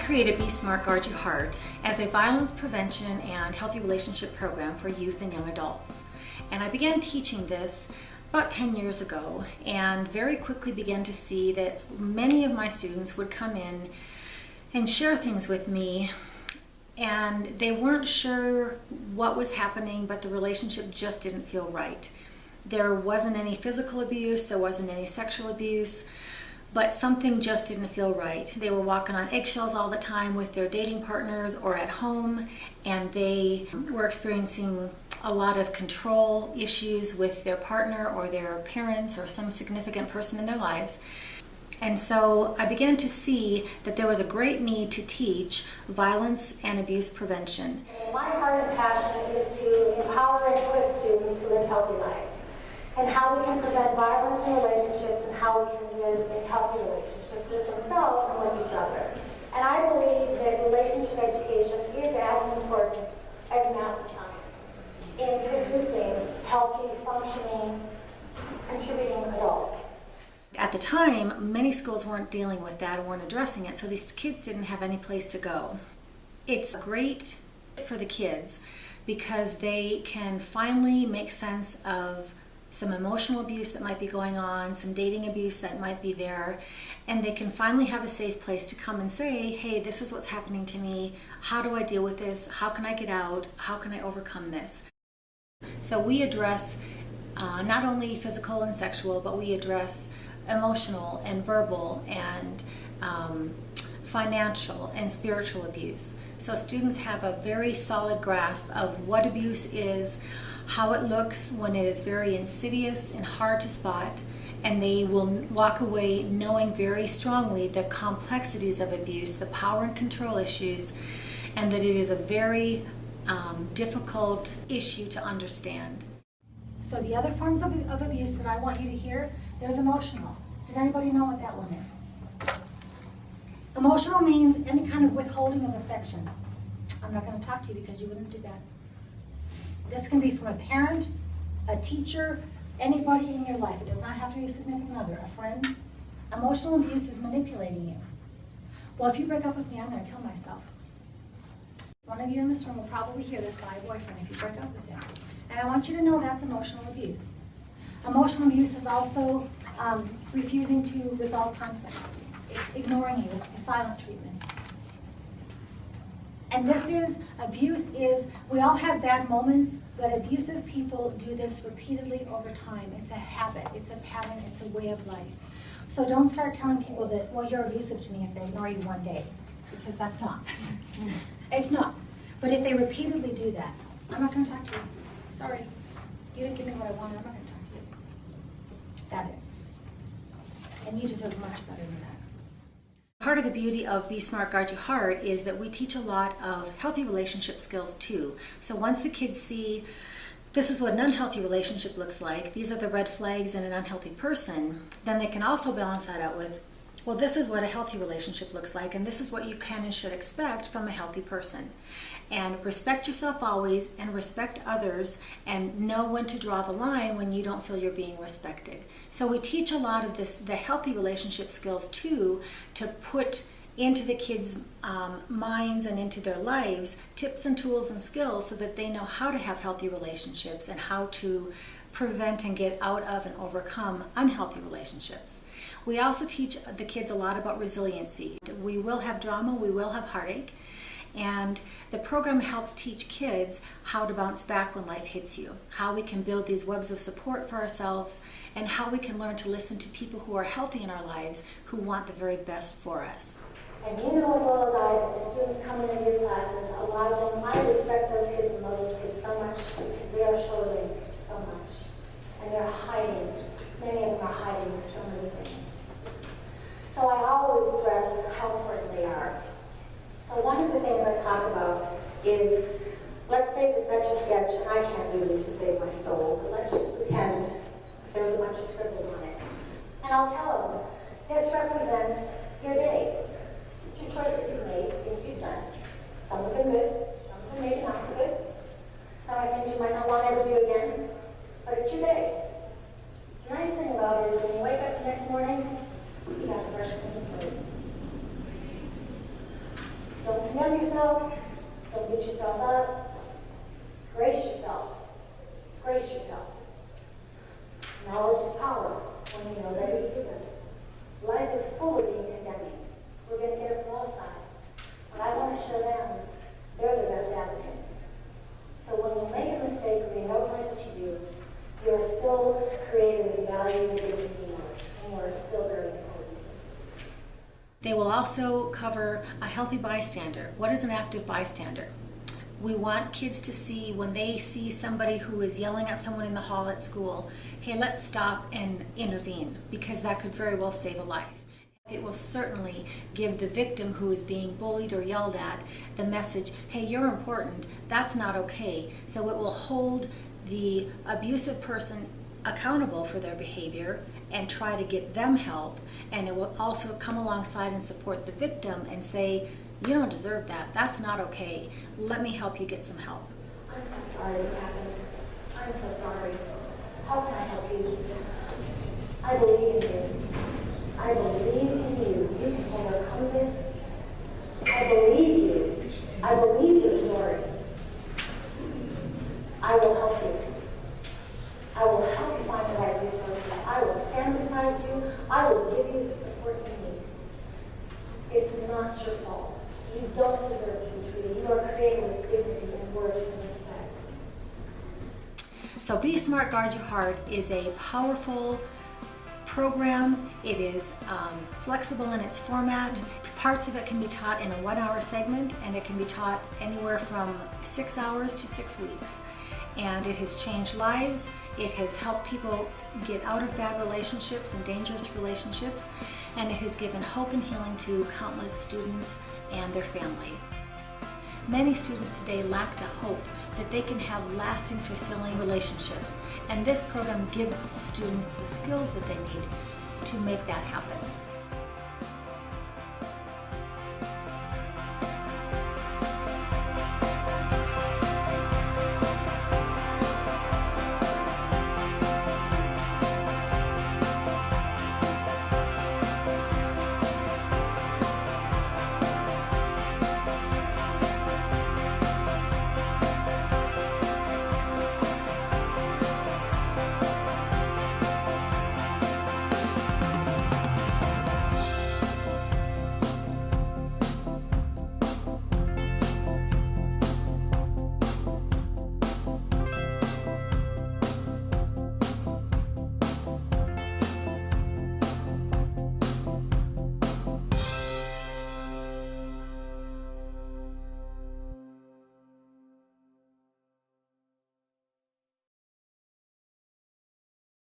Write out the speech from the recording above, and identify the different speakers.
Speaker 1: created Be Smart, Guard Your Heart as a violence prevention and healthy relationship program for youth and young adults. And I began teaching this about 10 years ago and very quickly began to see that many of my students would come in and share things with me, and they weren't sure what was happening, but the relationship just didn't feel right. There wasn't any physical abuse, there wasn't any sexual abuse, but something just didn't feel right. They were walking on eggshells all the time with their dating partners or at home, and they were experiencing a lot of control issues with their partner or their parents or some significant person in their lives. And so I began to see that there was a great need to teach violence and abuse prevention.
Speaker 2: My heart and passion is to empower and equip students to live healthy lives, and how we can prevent violence in relationships and how we can live in healthy relationships with themselves and with each other. And I believe that relationship education is as important as math and science in producing healthy, functioning, contributing adults.
Speaker 1: At the time, many schools weren't dealing with that or weren't addressing it, so these kids didn't have any place to go. It's great for the kids because they can finally make sense of some emotional abuse that might be going on, some dating abuse that might be there, and they can finally have a safe place to come and say, hey, this is what's happening to me, how do I deal with this, how can I get out, how can I overcome this? So we address not only physical and sexual, but we address emotional and verbal and financial and spiritual abuse. So students have a very solid grasp of what abuse is, how it looks when it is very insidious and hard to spot, and they will walk away knowing very strongly the complexities of abuse, the power and control issues, and that it is a very difficult issue to understand.
Speaker 3: So the other forms of abuse that I want you to hear, there's emotional. Does anybody know what that one is? Emotional means any kind of withholding of affection. I'm not going to talk to you because you wouldn't do that. This can be from a parent, a teacher, anybody in your life. It does not have to be a significant other, a friend. Emotional abuse is manipulating you. Well, if you break up with me, I'm going to kill myself. One of you in this room will probably hear this by a boyfriend if you break up with him. And I want you to know that's emotional abuse. Emotional abuse is also refusing to resolve conflict. It's ignoring you. It's the silent treatment. And this is, abuse is, we all have bad moments, but abusive people do this repeatedly over time. It's a habit, it's a pattern, it's a way of life. So don't start telling people that, well, you're abusive to me if they ignore you one day, because that's not. It's not. But if they repeatedly do that, I'm not going to talk to you. Sorry. You didn't give me what I wanted, I'm not going to talk to you. That is. And you deserve much better than that.
Speaker 1: Part of the beauty of Be Smart, Guard Your Heart is that we teach a lot of healthy relationship skills too. So once the kids see this is what an unhealthy relationship looks like, these are the red flags in an unhealthy person, then they can also balance that out with, well, this is what a healthy relationship looks like, and this is what you can and should expect from a healthy person. And respect yourself always, and respect others, and know when to draw the line when you don't feel you're being respected. So we teach a lot of this, the healthy relationship skills too, to put into the kids' minds and into their lives tips and tools and skills so that they know how to have healthy relationships and how to prevent and get out of and overcome unhealthy relationships. We also teach the kids a lot about resiliency. We will have drama, we will have heartache, and the program helps teach kids how to bounce back when life hits you, how we can build these webs of support for ourselves, and how we can learn to listen to people who are healthy in our lives who want the very best for us.
Speaker 2: And you know as well as I that the students coming into your classes, a lot of them, I respect those kids and love those kids so much because they are showing so much. And they're hiding, many of them are hiding so many things. So I always stress how important they are. So one of the things I talk about is, let's say this etch a sketch, and I can't do this to save my soul, but let's just pretend there's a bunch of scribbles on it. And I'll tell them, this represents your day. It's your choices you've made, things you've done. Some have been good, some have been maybe not so good. Some are things you might not want to ever do again, but it's your day. The nice thing about it is when you wake up the next morning, you got a fresh clean slate. yourself. Don't beat yourself up. Grace yourself. Grace yourself. Knowledge is power when you know that you do it. Life is full of being condemning. We're going to get it from all sides. But I want to show them they're the best advocate. So when you make a mistake or you don't like what you do, you're still creating the value and dignity and you are still very important.
Speaker 1: They will also cover a healthy bystander. What is an active bystander? We want kids to see when they see somebody who is yelling at someone in the hall at school, hey, let's stop and intervene, because that could very well save a life. It will certainly give the victim who is being bullied or yelled at the message, hey, you're important, that's not okay. So it will hold the abusive person accountable for their behavior and try to get them help, and it will also come alongside and support the victim and say, you don't deserve that, that's not okay, let me help you get some help.
Speaker 2: I'm so sorry this happened. I'm so sorry. How can I help you? I believe in you. I believe in you. You can overcome this. I believe you. I believe your story. I will help you. I will help you find the right resources. I will stand beside you. I will give you the support you need. It's not your fault. You don't deserve to be treated. You are created with dignity and worth and respect.
Speaker 1: So Be Smart, Guard Your Heart is a powerful program. It is flexible in its format. Parts of it can be taught in a 1-hour segment, and it can be taught anywhere from 6 hours to 6 weeks. And it has changed lives. It has helped people get out of bad relationships and dangerous relationships, and it has given hope and healing to countless students and their families. Many students today lack the hope that they can have lasting, fulfilling relationships, and this program gives students the skills that they need to make that happen.